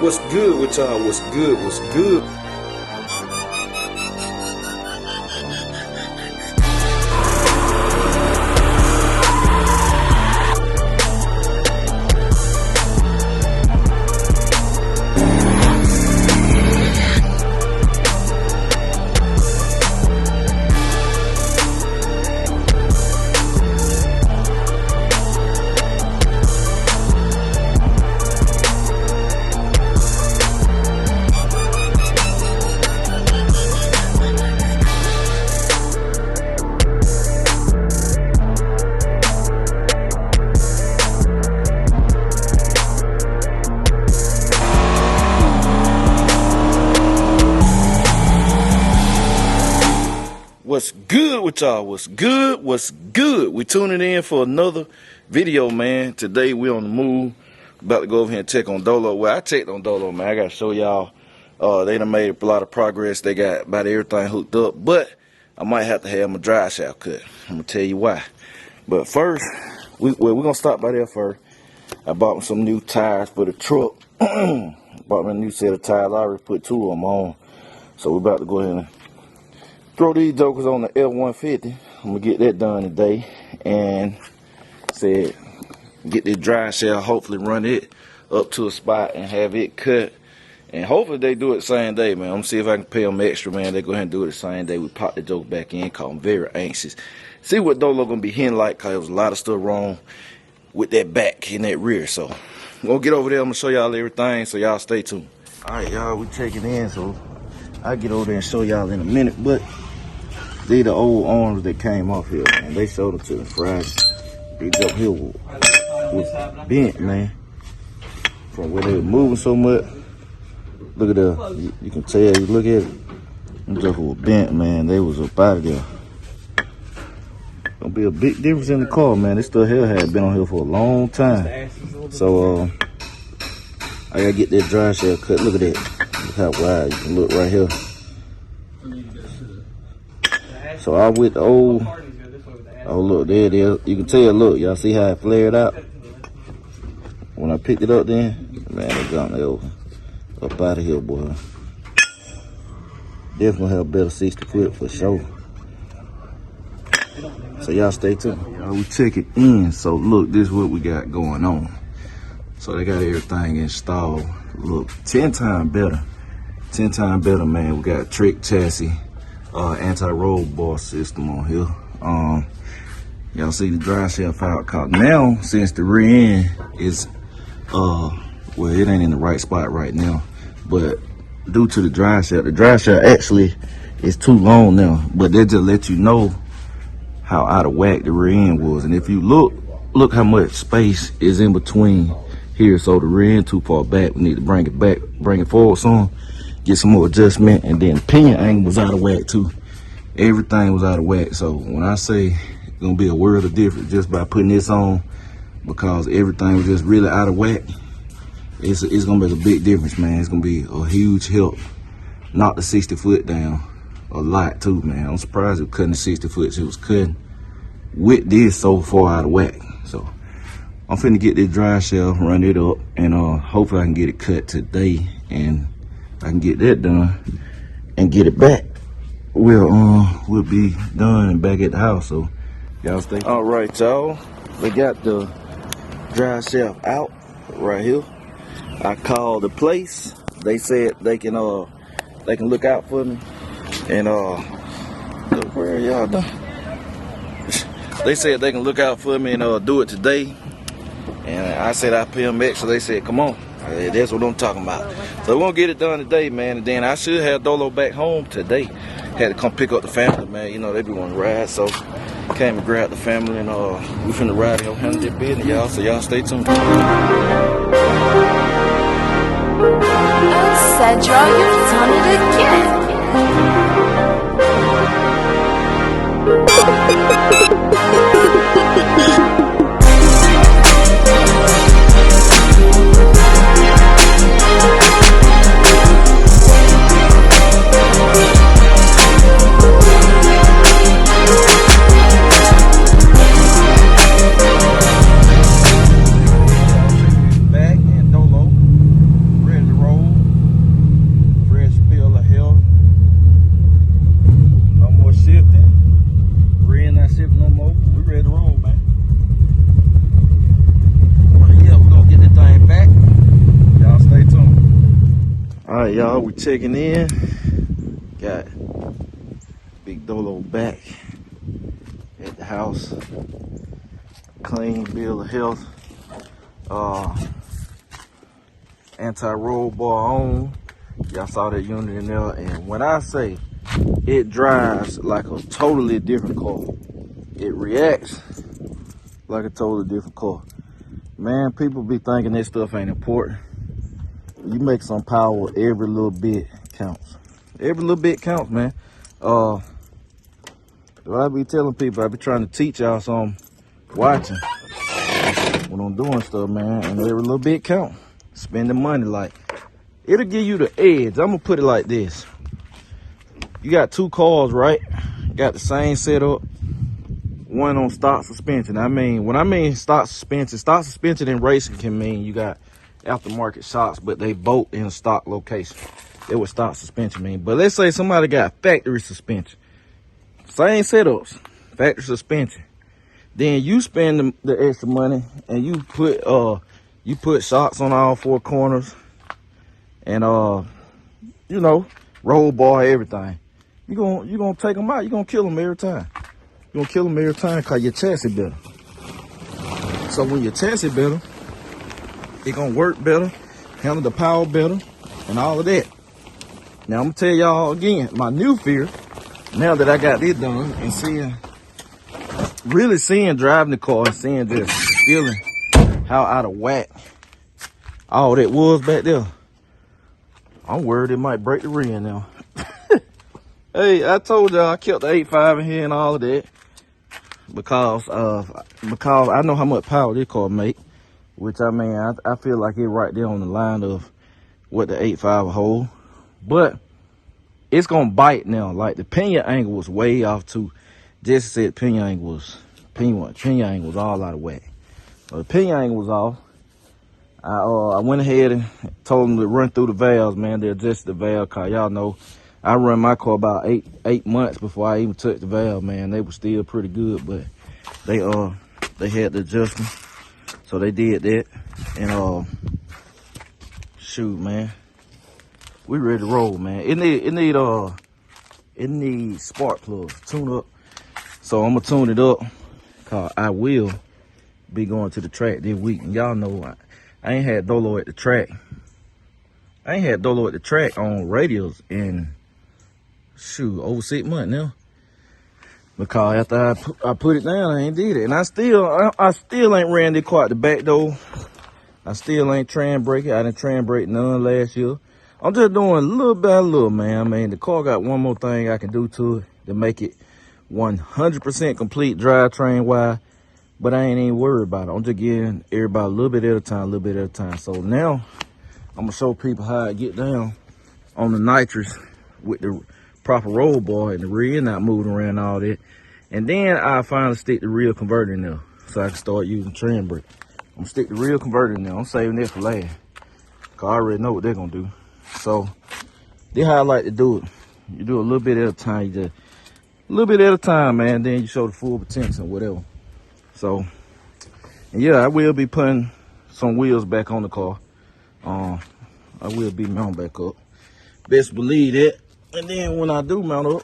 What's good with y'all? What's good? What's good? What's good with y'all? What's good? What's good? We tuning in for another video, man. Today we on the move. About to go over here and check on Dolo. Well, I checked on Dolo, man. I gotta show y'all. They done made a lot of progress. They got about everything hooked up, but I might have to have my drive shaft cut. I'm gonna tell you why. But first, we're gonna stop by there first. I bought me some new tires for the truck. Bought me a new set of tires. I already put 2 of them on, so we're about to go ahead and throw these jokers on the F-150. I'm gonna get that done today, and said get this dry shell, hopefully run it up to a spot and have it cut, and hopefully they do it the same day, man. I'm gonna see if I can pay them extra, man. They go ahead and do it the same day. We pop the joke back in, cause I'm very anxious. See what Dolo gonna be hitting like, cause there was a lot of stuff wrong with that back and that rear. So I'm gonna get over there. I'm gonna show y'all everything, so y'all stay tuned. All right, y'all, we checking in, so I'll get over there and show y'all in a minute, but these the old arms that came off here, man. They sold them to the Friday. These up here was bent, man. From where they were moving so much. Look at that. You can tell, you look at it. Them just was bent, man. They was up out of there. Gonna be a big difference in the car, man. This stuff here had been on here for a long time. So, I gotta get that dry shell cut. Look at that. Look how wide. You can look right here. So I with the old, oh look, there it is. You can tell, look, y'all see how it flared out? When I picked it up then, man, it got me over. Up out of here, boy. Definitely have a better 60 foot for sure. So y'all stay tuned. Y'all, we check it in. So look, this is what we got going on. So they got everything installed. Look, 10 times better. 10 times better, man. We got trick chassis. Anti-roll bar system on here. Y'all see the dry shaft out. Cause now, since the rear end is well, it ain't in the right spot right now, but due to the dry shaft actually is too long now. But they just let you know how out of whack the rear end was. And if you look how much space is in between here. So the rear end too far back. We need to bring it back, bring it forward some. Get some more adjustment, and then the pinion angle was out of whack too. Everything was out of whack. So when I say it's gonna be a world of difference just by putting this on, because everything was just really out of whack, it's gonna make a big difference, man. It's gonna be a huge help. Knock the 60 foot down a lot too, man. I'm surprised it was cutting the 60 foot. It was cutting with this so far out of whack. So I'm finna get this dry shell, run it up, and hopefully I can get it cut today, and I can get that done and get it back. We'll be done and back at the house. So y'all stay. All right, y'all. They got the dry shaft out right here. I called the place. They said they can look out for me. And look, where are y'all done? They said they can look out for me and do it today. And I said I pay them extra. They said, come on. That's what I'm talking about. So we're gonna get it done today, man. And then I should have Dolo back home today. Had to come pick up the family, man. You know, they be wanting to ride. So came and grabbed the family, and we finna ride and handle this business, y'all. So y'all stay tuned. Cedro, you've done it again. Back and Dolo ready to roll. right, y'all, we checking in. Got Big Dolo back at the house. Clean bill of health. Anti-roll bar on. Y'all saw that unit in there. And when I say it drives like a totally different car, it reacts like a totally different car. Man, people be thinking that stuff ain't important. You make some power, every little bit counts. Every little bit counts, man. What I be telling people, I be trying to teach y'all something watching when I'm doing stuff, man, and every little bit count. Spending money, like, it'll give you the edge. I'm gonna put it like this. You got two cars, right? Got the same setup. One on stock suspension. When I mean stock suspension in racing can mean you got aftermarket shocks, but they both in a stock location. That's what stock suspension mean. But let's say somebody got factory suspension. Same setups, factory suspension. Then you spend the extra money and you put shocks on all four corners and you know, roll bar, everything. You gonna take them out. You gonna kill them every time. You're gonna kill them every time because your chassis better. So when your chassis better, it gonna work better, handle the power better, and all of that. Now I'm gonna tell y'all again, my new fear, now that I got this done and really seeing driving the car and seeing just feeling how out of whack all that was back there. I'm worried it might break the rim now. Hey, I told y'all I kept the 8.5 in here and all of that. Because I know how much power this car make, which I mean, I feel like it right there on the line of what the 8.5 hold. But it's gonna bite now. Like the pinion angle was way off too. Jesse said pinion angle was all out of whack. The pinion angle was off. I went ahead and told them to run through the valves, man. They adjusted the valve, cause y'all know I run my car about eight months before I even touched the valve, man. They were still pretty good, but they had the adjustment, so they did that. And shoot, man, we ready to roll, man. It needs spark plugs, tune up. So I'm gonna tune it up, cause I will be going to the track this week. And y'all know I ain't had Dolo at the track. I ain't had Dolo at the track on radios in shoot over 6 months now. Because after I put it down, I ain't did it. And I still ain't ran this car out the back door. I still ain't tran brake it. I didn't tran brake none last year. I'm just doing little by little, man. I mean, the car got one more thing I can do to it to make it 100% complete drivetrain wise. But I ain't even worried about it. I'm just giving everybody a little bit at a time, a little bit at a time. So now I'm gonna show people how I get down on the nitrous with the proper roll bar and the rear not moving around all that. And then I finally stick the rear converter in there so I can start using trim brake. I'm gonna stick the rear converter in there. I'm saving that for last, cause I already know what they're gonna do. So this how I like to do it. You do a little bit at a time, you just a little bit at a time, man. Then you show the full potential or whatever. So, and yeah, I will be putting some wheels back on the car. I will be mounting back up. Best believe that. And then when I do mount up,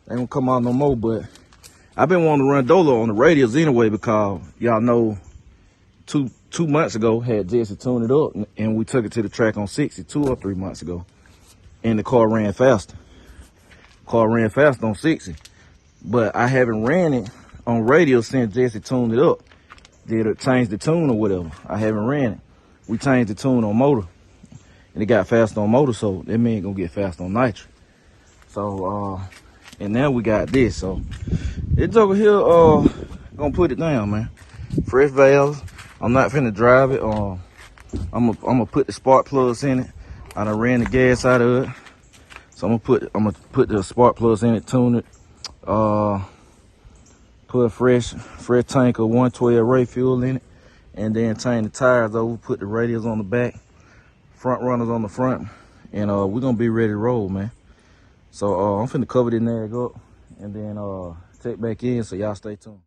they ain't gonna come out no more. But I've been wanting to run Dolo on the radios anyway, because y'all know two months ago had Jesse tune it up and we took it to the track on 60 2 or 3 months ago. And the car ran faster. On 60. But I haven't ran it on radio since Jesse tuned it up. Changed the tune or whatever. I haven't ran it. We changed the tune on motor. And it got faster on motor, so that mean gonna get fast on nitro. So and now we got this. So it's over here gonna put it down, man. Fresh valves. I'm not finna drive it. I'm gonna put the spark plugs in it. I done ran the gas out of it. So I'm gonna put the spark plugs in it, tune it, put a fresh tank of 112 Ray fuel in it, and then change the tires over, put the radials on the back, front runners on the front, and we're gonna be ready to roll, man. So I'm finna cover this nag up and then check back in, so y'all stay tuned.